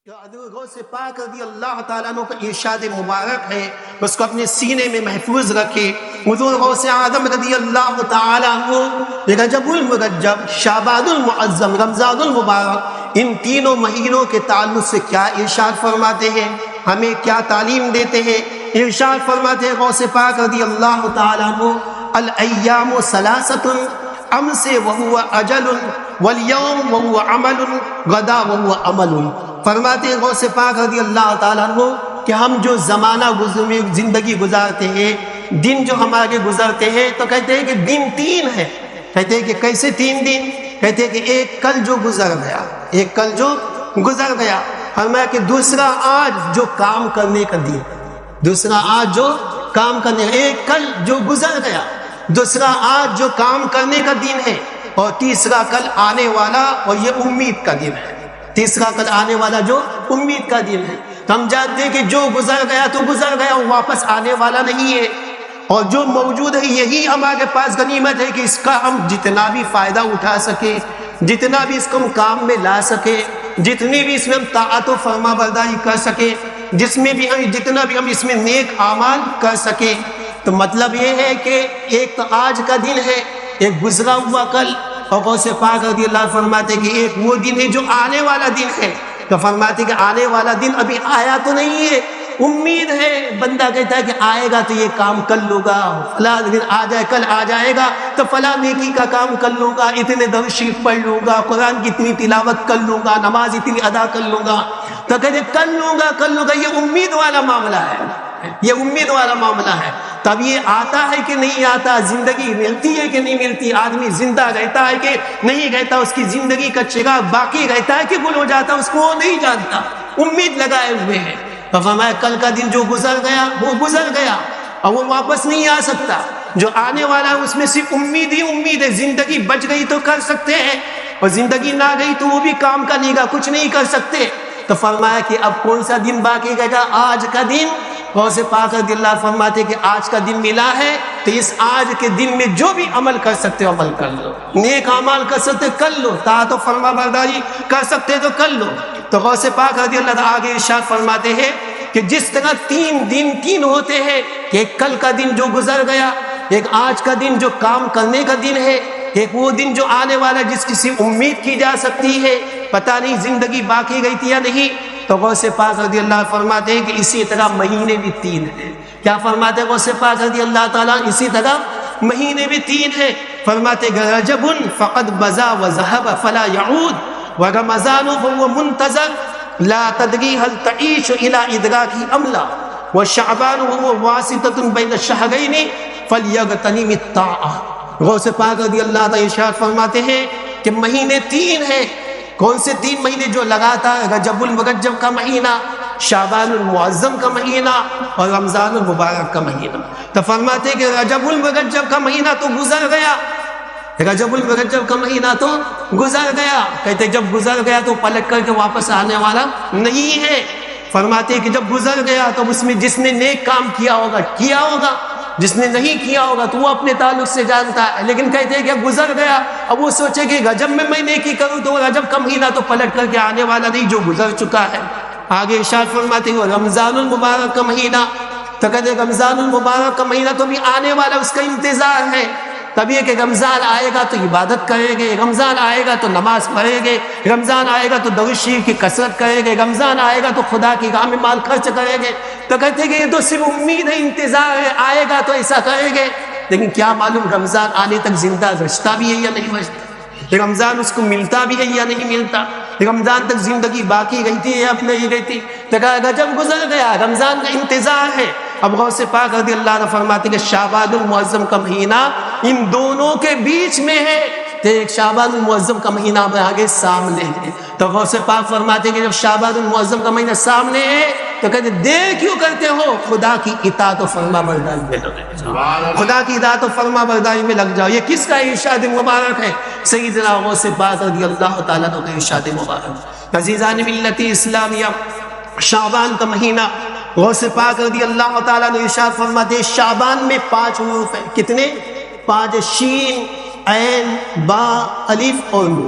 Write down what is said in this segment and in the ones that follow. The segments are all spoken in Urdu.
غوث پاک رضی اللہ تعالیٰ عنہ کا ارشاد مبارک ہے، اس کو اپنے سینے میں محفوظ رکھے۔ حضور غوث اعظم رضی اللہ تعالیٰ عنہ رجب المرجب، شعبان المعظم، رمضان المبارک، ان تینوں مہینوں کے تعلق سے کیا ارشاد فرماتے ہیں، ہمیں کیا تعلیم دیتے ہیں؟ ارشاد فرماتے ہیں غوث پاک رضی اللہ تعالیٰ عنہ، الایام ثلاثۃ، امس وہو اجل، والیوم وہو عمل، غدا وہو عمل۔ فرماتے ہیں غوث پاک رضی اللہ تعالیٰ عنہ کہ ہم جو زمانہ زندگی گزارتے ہیں، دن جو ہمارے گزرتے ہیں، تو کہتے ہیں کہ دن تین ہے۔ کہتے ہیں کہ کیسے تین دن؟ کہتے ہیں کہ ایک کل جو گزر گیا، ایک کل جو گزر گیا، فرمایا کہ دوسرا آج جو کام کرنے کا دن، دوسرا آج جو کام کرنے، ایک کل جو گزر گیا، دوسرا آج جو کام کرنے کا دن ہے، اور تیسرا کل آنے والا، اور یہ امید کا دن ہے۔ تیسرا کل آنے والا جو امید کا دن ہے۔ تو ہم جانتے ہیں کہ جو گزر گیا تو گزر گیا، وہ واپس آنے والا نہیں ہے، اور جو موجود ہے یہی ہمارے پاس غنیمت ہے کہ اس کا ہم جتنا بھی فائدہ اٹھا سکے، جتنا بھی اس کو ہم کام میں لا سکے، جتنی بھی اس میں ہم طاعت و فرما برداری کر سکے، جتنا بھی ہم اس میں نیک اعمال کر سکے۔ تو مطلب یہ ہے کہ ایک تو آج کا دن ہے، ایک گزرا ہوا کل، اور غوث پاک رضی اللہ فرماتے کہ ایک وہ دن ہے جو آنے والا دن ہے۔ تو فرماتے کہ آنے والا دن ابھی آیا تو نہیں ہے، امید ہے، بندہ کہتا ہے کہ آئے گا تو یہ کام کر لوں گا، فلاں دن آ جائے، کل آ جائے گا تو فلاں نیکی کا کام کر لوں گا، اتنے درود شریف پڑھ لوں گا، قرآن کی اتنی تلاوت کر لوں گا، نماز اتنی ادا کر لوں گا۔ تو کہتے کر لوں گا، یہ امید والا معاملہ ہے، یہ امید والا معاملہ ہے۔ تب یہ آتا ہے کہ نہیں آتا، زندگی ملتی ہے کہ نہیں ملتی، آدمی زندہ رہتا ہے کہ نہیں رہتا، اس کی زندگی کا چراغ باقی رہتا ہے کہ گل ہو جاتا، اس کو وہ نہیں جانتا، امید لگائے ہوئے ہیں۔ تو فرمایا کل کا دن جو گزر گیا وہ گزر گیا، اور وہ واپس نہیں آ سکتا، جو آنے والا ہے اس میں صرف امید ہی امید ہے۔ زندگی بچ گئی تو کر سکتے ہیں، اور زندگی نہ گئی تو وہ بھی کام کرنے کا کچھ نہیں کر سکتے۔ تو فرمایا کہ اب کون سا دن باقی رہے گا؟ آج کا دن۔ غوث پاک رضی اللہ فرماتے کہ آج کا دن ملا ہے، تو اس آج کے دن میں جو بھی عمل کر سکتے ہو عمل کر لو، نیک اعمال کر سکتے کر لو، طاعت و فرما برداری کر سکتے تو کر لو۔ تو غوث پاک رضی اللہ تعالیٰ آگے ارشاد فرماتے ہیں کہ جس طرح تین دن تین ہوتے ہیں، کہ ایک کل کا دن جو گزر گیا، ایک آج کا دن جو کام کرنے کا دن ہے، ایک وہ دن جو آنے والا جس کی صرف امید کی جا سکتی ہے، پتہ نہیں زندگی باقی گئی تھی یا نہیں۔ تو غوث پاک رضی اللہ فرماتے ہیں کہ اسی طرح مہینے بھی تین ہیں۔ کیا فرماتے ہیں غوث پاک رضی اللہ تعالیٰ؟ اسی طرح مہینے بھی تین ہیں۔ فرماتے کہ رجب فقد بزا وذهب فلا يعود، ورمضان هو منتظر لا تدری هل تعيش الى ادراك ام لا، وشعبان هو واسطة بين الشهرين فليغتنم الطاعة۔ غوث پاک رضی اللہ تعالیٰ ارشاد فرماتے ہیں کہ مہینے تین ہیں۔ کون سے تین مہینے؟ جو لگاتار رجب المرجب کا مہینہ، شعبان المعظم کا مہینہ، اور رمضان المبارک کا مہینہ۔ تو فرماتے ہیں کہ رجب المرجب کا مہینہ تو گزر گیا، رجب المرجب کا مہینہ تو گزر گیا۔ کہتے جب گزر گیا تو پلٹ کر کے واپس آنے والا نہیں ہے۔ فرماتے ہیں کہ جب گزر گیا تو اس میں جس نے نیک کام کیا ہوگا کیا ہوگا، جس نے نہیں کیا ہوگا تو وہ اپنے تعلق سے جانتا ہے، لیکن کہتے ہیں کہ گزر گیا، اب وہ سوچے کہ رجب میں نیکی کروں تو رجب کا مہینہ تو پلٹ کر کے آنے والا نہیں، جو گزر چکا ہے۔ آگے ارشاد فرماتے ہیں رمضان المبارک کا مہینہ، تو کہتے ہیں رمضان المبارک کا مہینہ تو بھی آنے والا، اس کا انتظار ہے۔ تب یہ کہ رمضان آئے گا تو عبادت کریں گے، رمضان آئے گا تو نماز پڑھیں گے، رمضان آئے گا تو درود شریف کی کثرت کریں گے، رمضان آئے گا تو خدا کی راہ میں مال خرچ کریں گے۔ تو کہتے ہیں کہ یہ تو صرف امید ہے، انتظار ہے، آئے گا تو ایسا کریں گے، لیکن کیا معلوم رمضان آنے تک زندہ رشتہ بھی ہے یا نہیں رشتہ، رمضان اس کو ملتا بھی ہے یا نہیں ملتا، رمضان تک زندگی باقی رہتی ہے یا نہیں رہتی۔ تو کہا رجب گزر گیا، رمضان کا انتظار ہے۔ اب غوث پاک رضی اللہ عنہ فرماتے کہ شعبان المعظم کا مہینہ ان دونوں کے بیچ میں ہے، تو ایک شعبان المعظم کا مہینہ آگے سامنے ہے۔ تو غوث پاک فرماتے کہ جب شعبان المعظم کا مہینہ سامنے ہے تو کہتے دیر کیوں کرتے ہو، خدا کی اطاعت و فرما برداری میں لگ جاؤ، خدا کی اطاعت و فرما برداری میں لگ جاؤ۔ یہ کس کا ارشاد مبارک ہے؟ سیدنا غوث پاک رضی اللہ تعالیٰ عنہ کا ارشاد مبارک۔ عزیزان ملت اسلامیہ، شعبان کا مہینہ، غوث پاک رضی اللہ تعالیٰ نے ارشاد فرماتے شعبان میں 5 حروف ہیں۔ کتنے؟ 5، شین، عین، با، الف اور نون۔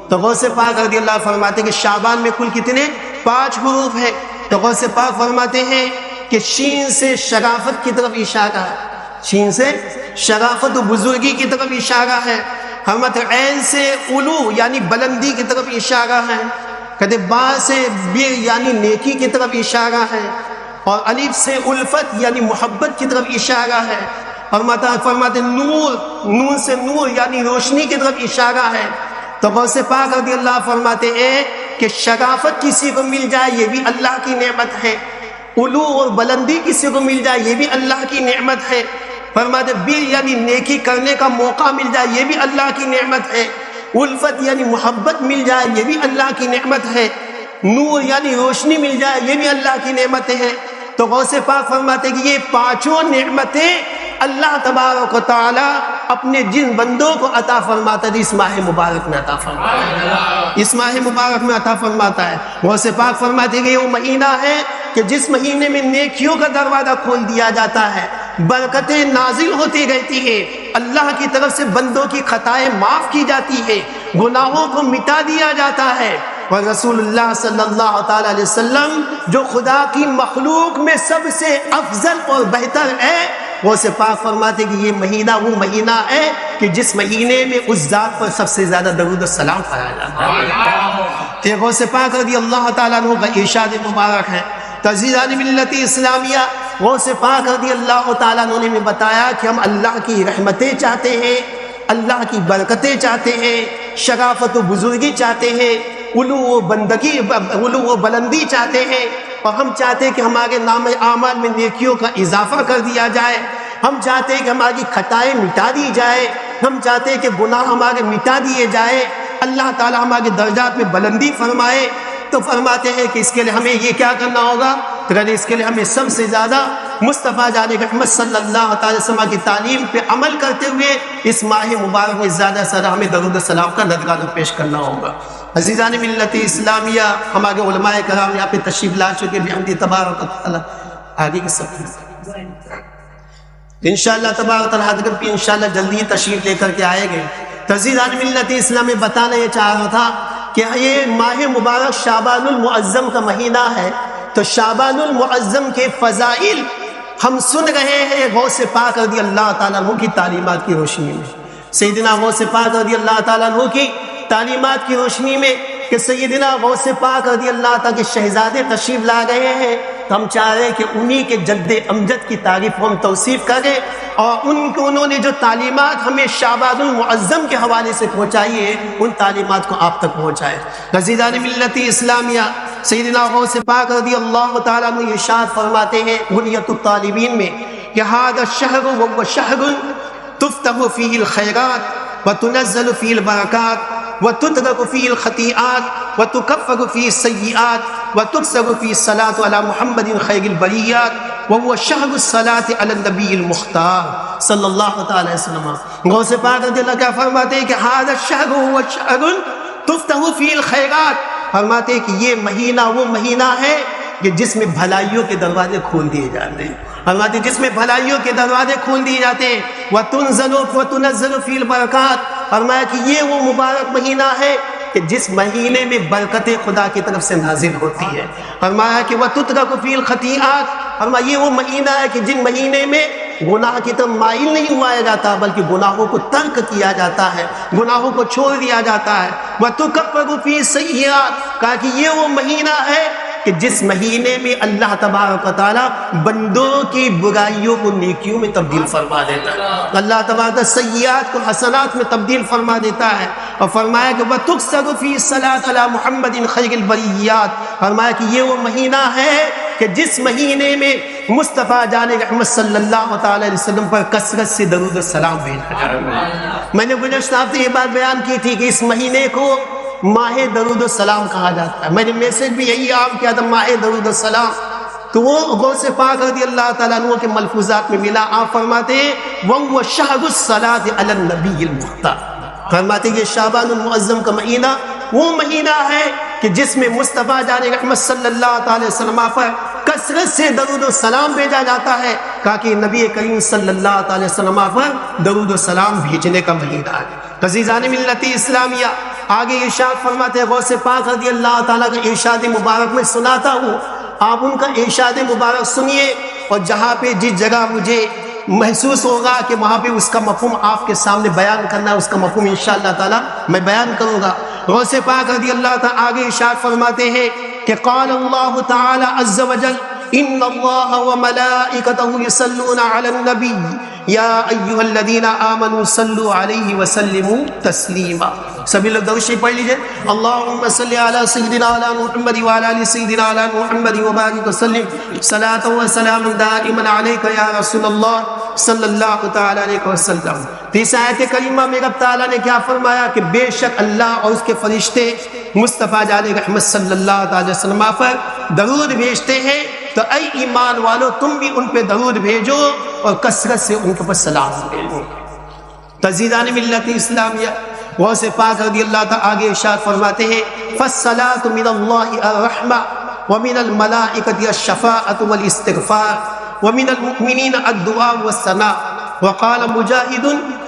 تو غوث پاک رضی اللہ فرماتے کہ شعبان میں کل کتنے؟ 5 حروف ہے، تو غوث پاک فرماتے ہیں کہ شین سے شرافت کی طرف اشارہ ہے، شین سے شرافت و بزرگی کی طرف اشارہ ہے، حرمت عین سے علو یعنی بلندی کی طرف اشارہ ہے، کہتے با سے بیر یعنی نیکی کی طرف اشارہ ہے، اور الف سے الفت یعنی محبت کی طرف اشارہ ہے، اور فرماتے نور، نون سے نور یعنی روشنی کی طرف اشارہ ہے۔ تو غوث پاک رضی اللہ فرماتے ہیں کہ شرافت کسی کو مل جائے یہ بھی اللہ کی نعمت ہے، علو اور بلندی کسی کو مل جائے یہ بھی اللہ کی نعمت ہے، فرماتے بیر یعنی نیکی کرنے کا موقع مل جائے یہ بھی اللہ کی نعمت ہے، الفت یعنی محبت مل جائے یہ بھی اللہ کی نعمت ہے، نور یعنی روشنی مل جائے یہ بھی اللہ کی نعمتیں ہیں۔ تو غوث پاک فرماتے کہ یہ 5 نعمتیں اللہ تبارک و تعالی اپنے جن بندوں کو عطا فرماتا ہے اس ماہ مبارک میں عطا فرماتا ہے، اس ماہ مبارک میں عطا فرماتا ہے۔ غوث پاک فرماتے کہ یہ وہ مہینہ ہے کہ جس مہینے میں نیکیوں کا دروازہ کھول دیا جاتا ہے، برکتیں نازل ہوتی رہتی ہے، اللہ کی طرف سے بندوں کی خطائیں معاف کی جاتی ہے، گناہوں کو مٹا دیا جاتا ہے، اور رسول اللہ صلی اللہ تعالی علیہ وسلم جو خدا کی مخلوق میں سب سے افضل اور بہتر ہے، وہ سے پاک فرماتے کہ یہ مہینہ وہ مہینہ ہے کہ جس مہینے میں اس ذات پر سب سے زیادہ درود و سلام پڑھا جاتا ہے۔ تو غوث پاک رضی اللہ تعالیٰ عنہ کا ارشاد مبارک ہے، تعزیران ملت اسلامیہ غوث پاک رضی اللہ تعالیٰ عنہ نے بتایا کہ ہم اللہ کی رحمتیں چاہتے ہیں، اللہ کی برکتیں چاہتے ہیں، شرافت و بزرگی چاہتے ہیں، علو و بلندی چاہتے ہیں، اور ہم چاہتے ہیں کہ ہمارے نام اعمال میں نیکیوں کا اضافہ کر دیا جائے، ہم چاہتے ہیں کہ ہماری خطائیں مٹا دی جائے، ہم چاہتے ہیں کہ گناہ ہمارے مٹا دیے جائے، اللہ تعالی ہمارے درجات میں بلندی فرمائے۔ تو فرماتے ہیں کہ اس کے لیے ہمیں یہ کیا کرنا ہوگا، تو کہتے ہیں اس کے لیے ہمیں سب سے زیادہ مصطفیٰ جان محمد صلی اللہ تعالی وسلم کی تعلیم پہ عمل کرتے ہوئے اس ماہ مبارک میں زیادہ سے زیادہ ہمیں درود و سلام کا نذرانہ پیش کرنا ہوگا۔ عزیزان ملت اسلامیہ، ہمارے علماء کرام یہاں پہ تشریف لا چکے بحمد تبارک و تعالی، آگے کی سب انشاءاللہ تبارک و تعالی حضرت بھی انشاءاللہ جلدی تشریف لے کر کے آئے گے۔ عزیزان ملت اسلام میں بتانا یہ چاہ رہا تھا کہ یہ ماہ مبارک شعبان المعظم کا مہینہ ہے، تو شعبان المعظم کے فضائل ہم سن رہے ہیں غوث پاک رضی اللہ تعالیٰ عنہ کی تعلیمات کی روشنی میں، سیدنا غوث پاک رضی اللہ تعالیٰ عنہ کی تعلیمات کی روشنی میں کہ سیدنا غوث پاک رضی اللہ تعالیٰ کے شہزادے تشریف لا گئے ہیں، تو ہم چاہ رہے ہیں کہ انہی کے جد امجد کی تعریف ہم توصیف کریں، اور انہوں نے جو تعلیمات ہمیں شعبان المعظم کے حوالے سے پہنچائی ہے ان تعلیمات کو آپ تک پہنچائے۔ عزیزان ملت اسلامیہ، سیدنا غوث پاک رضی اللہ تعالیٰ عنہ ارشاد فرماتے ہیں غنیۃ الطالبین میں کہ ھذا الشہر وهو شہر تفتح فیہ الخیرات وتنزل فیہ البرکات وتترك فيه الخطيئات وتكفر فيه السيئات وتكسر فيه الصلاة على محمد خير البريات وهو شهر الصلاة على النبي المختار صلی اللہ تعالی وسلم۔ غوث پاک رضی اللہ کیا فرماتے ہیں کہ هذا الشهر هو شهر تفتح فيه الخيرات، فرماتے ہیں کہ یہ مہینہ وہ مہینہ ہے کہ جس میں بھلائیوں کے دروازے کھول دیے جاتے ہیں، فرماتے ہیں جس میں بھلائیوں کے دروازے کھول دیے جاتے ہیں، وَتُنزَلُ فِي الْبَرَكَاتِ، فرمایا کہ یہ وہ مبارک مہینہ ہے کہ جس مہینے میں برکتیں خدا کی طرف سے نازل ہوتی ہے، فرمایا کہ وَتُتْرَكُ فِي الْخَطِيئَاتِ، فرمایا یہ وہ مہینہ ہے کہ جن مہینے میں گناہ کی طرف مائل نہیں ہوا جاتا بلکہ گناہوں کو ترک کیا جاتا ہے، گناہوں کو چھوڑ دیا جاتا ہے، وَتُكَفَّرُ فِي السَّيِّئَاتِ، کہا کہ یہ وہ مہینہ ہے کہ جس مہینے میں اللہ تبارک و تعالی بندوں کی برائیوں کو نیکیوں میں تبدیل فرما دیتا ہے، اللہ تبارک سیئات کو حسنات میں تبدیل فرما دیتا ہے، اور فرمایا کہ وَتُكْسَرُ فِي الصَّلَاةِ عَلَى مُحَمَّدٍ خَيْرِ الْبَرِيَّاتِ، فرمایا کہ یہ وہ مہینہ ہے کہ جس مہینے میں مصطفیٰ جان رحمت صلی اللہ تعالی علیہ وسلم پر کثرت سے درود و سلام بھیجا جاتا ہے۔ میں نے گزشتہ ہفتے یہ بات بیان کی تھی کہ اس مہینے کو ماہ درود و سلام کہا جاتا ہے، میں نے میسج بھی یہی عام کیا تھا ماہ درود و سلام، تو وہ غوث پاک رضی اللہ تعالیٰ عنہ کے ملفوظات میں ملا، آپ فرماتے ہیں وَهُوَ شَهْرُ الصَّلَاةِ عَلَى النَّبِيِّ الْمُخْتَارِ، فرماتے ہیں یہ شعبان المعظم کا مہینہ وہ مہینہ ہے کہ جس میں مصطفیٰ جان رحمت صلی اللہ تعالی وسلم پر کثرت سے درود و سلام بھیجا جاتا ہے، کہا کہ نبی کریم صلی اللہ تعالی وسلم پر درود و سلام بھیجنے کا مہینہ ہے۔ عزیزان ملت اسلامیہ، آگے ارشاد فرماتے ہیں غوث پاک رضی اللہ تعالیٰ کا ارشاد مبارک میں سناتا ہوں، آپ ان کا ارشاد مبارک سنیے، اور جہاں پہ جس جگہ مجھے محسوس ہوگا کہ وہاں پہ اس کا مفہوم آپ کے سامنے بیان کرنا ہے، اس کا مفہوم انشاءاللہ تعالیٰ میں بیان کروں گا۔ غوث پاک رضی اللہ تعالیٰ آگے ارشاد فرماتے ہیں کہ قال اللہ تعالی عز وجل ان اللہ وملائکتہ یصلون علی النبی یا ایھا الذین آمنوا صلوا علیہ وسلموا تسلیما۔ سبھی لوگ درود شریف پڑھ لیجئے، اللہم صلی علی سیدنا علی محمد وعلی آل سیدنا علی محمد وبارک وسلم صلاۃ و سلام دائما علیک یا رسول اللہ صلی اللہ تعالی علیہ وسلم۔ تیس آیت کریمہ میں رب تعالیٰ نے کیا فرمایا کہ بے شک اللہ اور اس کے فرشتے مصطفیٰ جان رحمت صلی اللہ تعالی وسلم پر درود بھیجتے ہیں، تو اے ایمان والو تم بھی ان پہ درود بھیجو اور کثرت سے ان کے پر سلام بھیجو۔ تعزیزان ملت اسلامیہ، غوث پاک رضی اللہ تعالیٰ آگے ارشاد فرماتے ہیں فالصلاة من اللہ الرحمہ ومن الملائکۃ الشفاعۃ والاستغفار ومن المؤمنین الدعاء والثناء۔ وقال مجاہد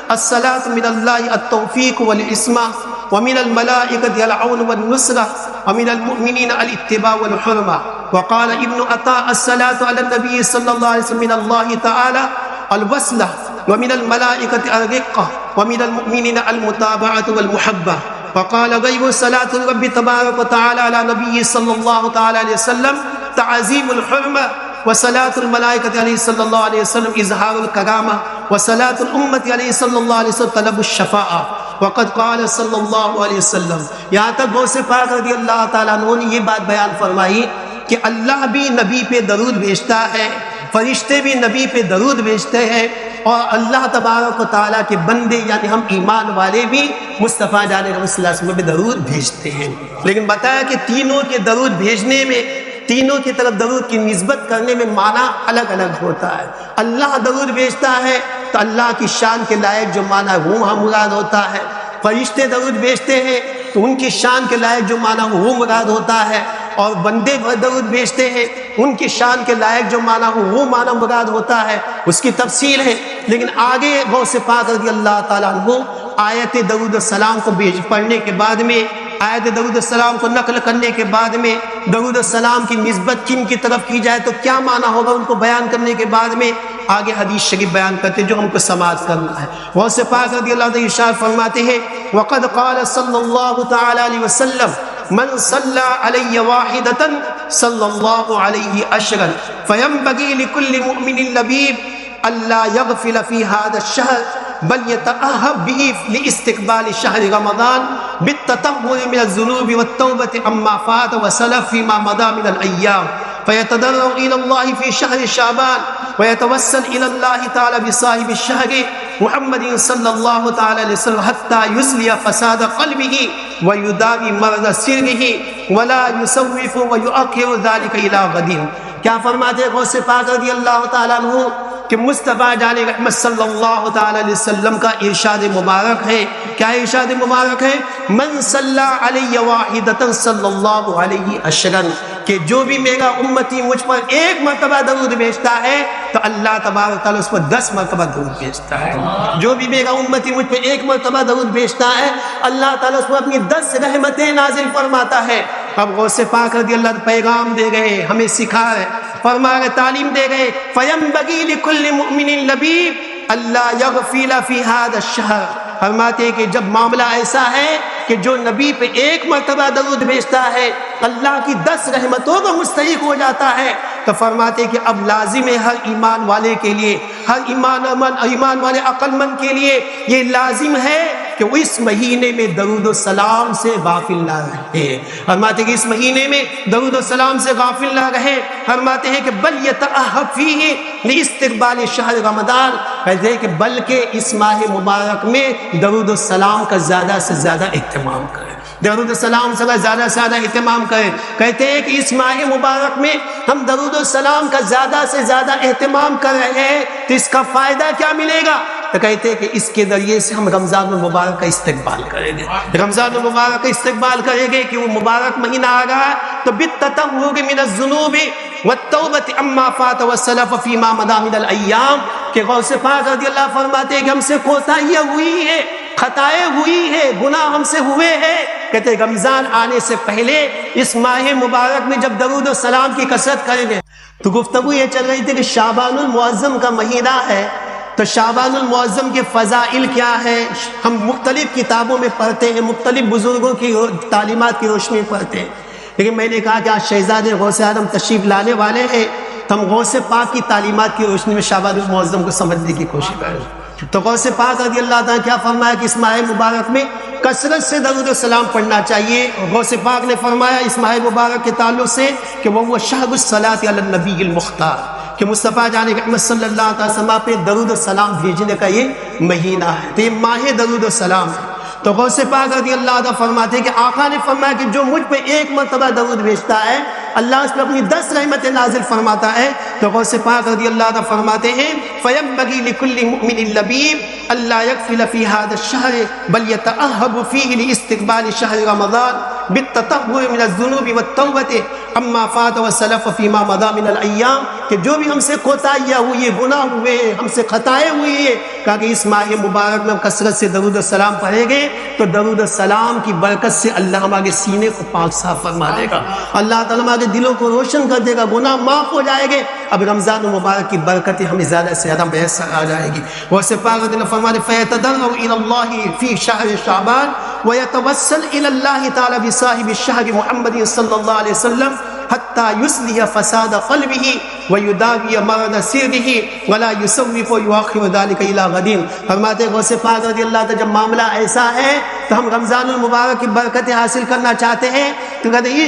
الصلاة من اللہ التوفیق والعصمہ ومن الملائکۃ العون والنصرہ ومن المؤمنین الاتباع والحرمہ۔ وقال ابن عطاء الصلاة على النبي صلى الله عليه وسلم من الله تعالى الوصلة ومن الملائكة الرقة ومن المؤمنين المتابعة والمحبة۔ وقال غير صلاة الرب تبارك وتعالى على النبي صلى الله تعالى عليه وسلم تعظيم الحرمة، وصلاة الملائكة عليه صلى الله عليه وسلم إظهار الكرامة، وصلاة الأمة عليه صلى الله عليه وسلم طلب الشفاعة۔ وقد قال صلی اللہ علیہ وسلم، یہاں تک غوث پاک رضی اللہ تعالیٰ عنہ نے یہ بات بیان فرمائی کہ اللہ بھی نبی پہ درود بھیجتا ہے، فرشتے بھی نبی پہ درود بھیجتے ہیں، اور اللہ تبارک و تعالیٰ کے بندے یعنی ہم ایمان والے بھی مصطفیٰ جان رحمت صلی اللہ علیہ وسلم پہ درود بھیجتے ہیں۔ لیکن بتایا کہ تینوں کے درود بھیجنے میں، تینوں کی طرف درود کی نسبت کرنے میں معنی الگ الگ ہوتا ہے۔ اللہ درود بھیجتا ہے تو اللہ کی شان کے لائق جو معنی وہ وہاں مراد ہوتا ہے، فرشتے درود بھیجتے ہیں تو ان کی شان کے لائق جو معنی وہ مراد ہوتا ہے، اور بندے درود بھیجتے ہیں ان کی شان کے لائق جو معنی وہ معنی مراد ہوتا ہے، اس کی تفصیل ہے۔ لیکن آگے غوث پاک رضی اللہ تعالیٰ عنہ آیت درود السلام کو پڑھنے کے بعد میں، آیت درود السلام کو نقل کرنے کے بعد میں درود السلام کی نسبت کن کی طرف کی جائے تو کیا معنی ہوگا، ان کو بیان کرنے کے بعد میں آگے حدیث شریف بیان کرتے جو ہم کو سماعت کرنا ہے۔ غوث پاک رضی اللہ تعالیٰ ارشاد فرماتے ہیں وقد قال صلی اللہ تعالی علیہ وسلم من صلى علي واحدة صلى الله عليه عشرا فينبغي لكل مؤمن لبيب ألا يغفل في هذا الشهر بل يتأهب به لاستقبال شهر رمضان بالتطهر من الذنوب والتوبة عما فات وسلف فيما مضى من الأيام، فيتضرع إلى الله في شهر شعبان ويتوسل إلى الله تعالى بصاحب الشهر محمد صلی اللہ تعالی علیہ وسلم حتى يزلي فساد قلبه ويداوي مرض سره ولا يسوف ويؤخر ذلك إلى غد۔ کیا فرماتے غوث پاک رضی اللہ تعالیٰ عنہ کہ مصطفیٰ جان رحمت صلی اللہ تعالی علیہ وسلم کا ارشاد مبارک ہے، کیا ارشاد مبارک ہے؟ من صلی علی واحدۃ صلی اللہ علیہ عشرا، کہ جو بھی میرا امتی مجھ پر ایک مرتبہ درود بھیجتا ہے تو اللہ تبارک تعالیٰ اس پر 10 مرتبہ درود بھیجتا ہے۔ جو بھی میرا امتی مجھ پر ایک مرتبہ درود بھیجتا ہے اللہ تعالیٰ اس پر اپنی 10 رحمتیں نازل فرماتا ہے۔ اب غوث پاک رضی اللہ عنہ پیغام دے گئے، ہمیں سکھا رہے، فرما رہے، تعلیم دے گئے فَيَنبَغِي لِكُلِّ مُؤْمِنٍ لَبِيبٍ أَلَّا يَغْفِلَ فِي هَذَا الشَّهْرِ۔ فرماتے ہیں کہ جب معاملہ ایسا ہے کہ جو نبی پہ ایک مرتبہ درود بھیجتا ہے اللہ کی 10 رحمتوں کو مستحق ہو جاتا ہے، تو فرماتے ہیں کہ اب لازم ہے ہر ایمان والے کے لیے، ہر ایمان والے عقل مند کے لیے یہ لازم ہے کہ وہ اس مہینے میں درود و سلام سے غافل نہ رہے۔ فرماتے ہیں کہ اس مہینے میں درود و سلام سے غافل نہ رہے۔ فرماتے ہیں کہ بل یتأہب فیہ لاستقبال شہر رمضان، کہتے ہیں کہ بلکہ اس ماہ مبارک میں درود و سلام کا زیادہ سے زیادہ اہتمام کریں، درود السلام سے زیادہ سے زیادہ اہتمام کریں۔ کہتے ہیں کہ اس ماہ مبارک میں ہم درود السلام کا زیادہ سے زیادہ اہتمام کر رہے ہیں تو اس کا فائدہ کیا ملے گا؟ تو کہتے ہیں کہ اس کے ذریعے سے ہم رمضان المبارک کا استقبال کریں گے، رمضان المبارک کا استقبال کریں گے کہ وہ مبارک مہینہ آ رہا ہے تو بالتطہر من الذنوب والتوبة عما فات والسلف فيما مضى من الأيام، کہ غوث پاک رضی اللہ فرماتے ہیں کہ ہم سے کوتاہیاں ہوئی ہے، خطائیں ہوئی ہے، گناہ ہم سے ہوئے ہیں، کہتے رمضان آنے سے پہلے اس ماہ مبارک میں جب درود و سلام کی کثرت کریں گے. تو گفتگو یہ چل رہی تھی کہ شعبان المعظم کا مہینہ ہے، تو شعبان المعظم کے فضائل کیا ہے؟ ہم مختلف کتابوں میں پڑھتے ہیں، مختلف بزرگوں کی تعلیمات کی روشنی میں پڑھتے ہیں، لیکن میں نے کہا کہ آج شہزاد غوث اعظم تشریف لانے والے ہیں، تو ہم غوث پاک کی تعلیمات کی روشنی میں شعبان المعظم کو سمجھنے کی کوشش کریں. تو غوث پاک رضی اللہ تعالیٰ کیا فرمایا کہ اس ماہ مبارک میں کثرت سے درود و سلام پڑھنا چاہیے. غوث پاک نے فرمایا اس ماہ مبارک کے تعلق سے کہ وہ شہر الصلاۃ علی النبی المختار، کہ مصطفیٰ جان احمد صلی اللہ علیہ وسلم پہ درود و سلام بھیجنے کا یہ مہینہ ہے، تو یہ ماہ درود و سلام ہے. تو غوث پاک رضی اللہ عنہ فرماتے ہیں کہ آقا نے فرمایا کہ جو مجھ پہ ایک مرتبہ درود بھیجتا ہے اللہ اس پہ اپنی 10 رحمتیں نازل فرماتا ہے. تو غوث پاک رضی اللہ عنہ فرماتے ہیں فَيَنبَغِي لِكُلِّ مُؤْمِنٍ لَبِيبٍ أَلَّا يَغْفِلَ فِي هَذَا الشَّهْرِ بَلْ يَتَأَهَّبُ فِيهِ لِاسْتِقْبَالِ شَهْرِ رَمَضَانَ بِالتَّطَهُّرِ مِنَ الذُّنُوبِ وَالتَّوْبَةِ عَمَّا فَاتَ وَسَلَفَ فِيمَا مَضَىٰ مِنَ الْأَيَّامِ، کہ جو بھی ہم سے کوتاہیاں ہوئی ہیں، گناہ ہوئے ہیں، ہم سے خطائیں ہوئی ہیں، کہا کہ اس ماہ مبارک میں ہم کثرت سے درود و سلام پڑھیں گے تو درود و سلام کی برکت سے اللہ ہمارے سینے کو پاک صاف فرما دے گا، اللہ تعالیٰ ہمارے دلوں کو روشن کر دے گا، گناہ معاف ہو جائے گے. اب رمضان مبارک کی برکتیں ہمیں زیادہ سے زیادہ میسر آ جائے گی. ویسے پاک نے فرمایا فَيَتَضَرَّعُ إِلَى اللَّهِ فِي شَهْرِ شَعْبَانَ وَيَتَوَسَّلُ إِلَى اللَّهِ تَعَالَى بِصَاحِبِ الشَّهْرِ مُحَمَّدٍ صلی اللہ علیہ وسلم حتى يصلح فساد قلبه ويداوي مرض سره ولا يسوف ويؤخر ذلك الى غد. فرماتے غوث پاک رضی اللہ عنہ جب معاملہ ایسا ہے تو ہم رمضان المبارک کی برکتیں حاصل کرنا چاہتے ہیں تو کہتے ہیں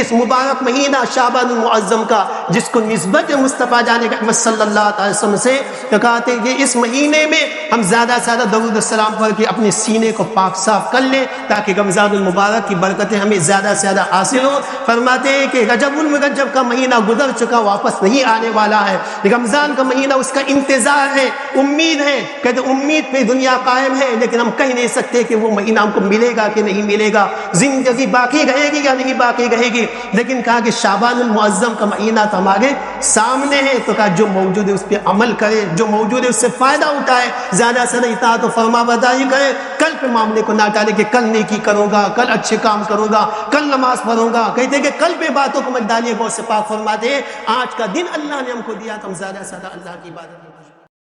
اس مبارک مہینہ شعبان المعظم کا جس کو نسبت مصطفیٰ جان احمد صلی اللہ علیہ وسلم سے، تو کہتے ہیں کہ اس مہینے میں ہم زیادہ سے زیادہ درود السلام پڑھ کے اپنے سینے کو پاک صاف کر لیں تاکہ رمضان المبارک کی برکتیں ہمیں زیادہ سے زیادہ حاصل ہوں. فرماتے ہیں کہ رجب المرجب کا مہینہ گزر چکا، واپس نہیں آنے والا ہے، رمضان کا مہینہ اس کا انتظار ہے، امید ہے. کہتے امید پہ دنیا قائم ہے لیکن ہم کہہ نہیں سکتے کہ وہ مہینہ ہم کو ملے گا کہ نہیں ملے گا، زندگی باقی رہے گی یا نہیں باقی رہے گی. لیکن کہا کہ شعبان المعظم کا مہینہ تو ہمارے سامنے ہے، تو کہا جو موجود ہے اس پہ عمل کرے، جو موجود ہے اس سے فائدہ اٹھائے، زیادہ سے زیادہ اطاعت و فرما برداری کرے، کل پہ معاملے کو نہ ٹالے کہ کل نیکی کروں گا، کل اچھے کام کروں گا، کل نماز پڑھوں گا. کہتے ہیں کہ کل پہ باتوں کو مت ڈالیے. غوث پاک فرماتے ہیں آج کا دن اللہ نے ہم کو دیا تو ہم زیادہ سے زیادہ اللہ کی عبادت